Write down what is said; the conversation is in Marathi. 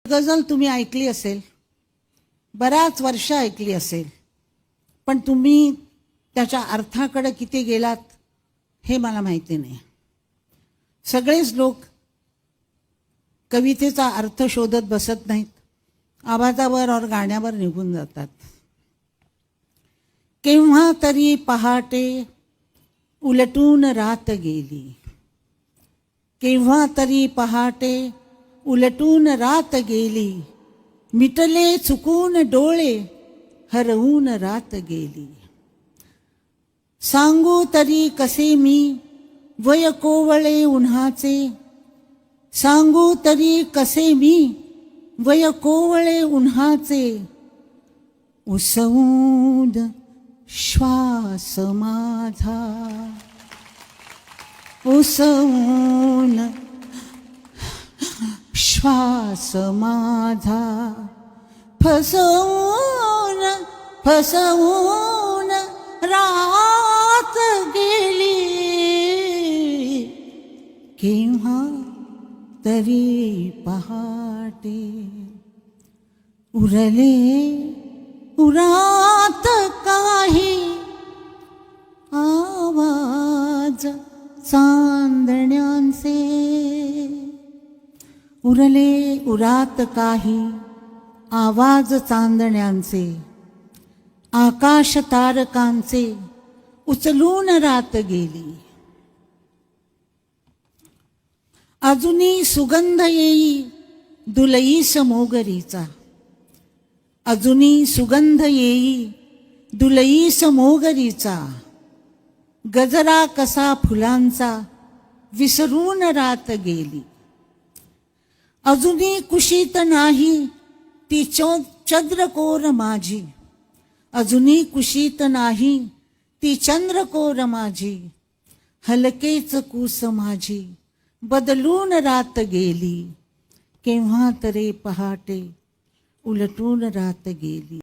गझल तुम्ही ऐकली असेल, बराच वर्ष ऐकली असेल, पण तुम्ही त्याच्या अर्थाकडे किती गेलात हे मला माहिती नाही. सगळेच लोक कवितेचा अर्थ शोधत बसत नाहीत, आवाजावर और गाण्यावर निघून जातात. केव्हा तरी पहाटे उलटून रात गेली, केव्हा तरी पहाटे उलटून रात गेली, मिटले चुकून डोळे हरवून रात गेली. सांगू तरी कसे मी वय कोवळे उन्हाचे, सांगू तरी कसे मी वय कोवळे उन्हाचे, उसवून श्वास माझा, उसवून श्वास माझा, फसवून फसवून रात गेली. केव्हा तरी पहाटे उरले उरात काही आवाज चांदण्यांचे, उरले उरात काही आवाज चांदण्यांचे, आकाश तारकांचे उचलून रात गेली. अजूनी सुगंध येई दुलईस मोगरीचा, अजूनी सुगंध येई दुलईस मोगरीचा, गजरा कसा फुलांचा विसरून रात गेली. अजूनी कुशीत नाही ती चंद्रकोर माझी, अजूनी कुशीत नाही ती चंद्रकोर माझी, हलकेच कूस माझी बदलून रात गेली. केव्हा तरी पहाटे उलटून रात गेली.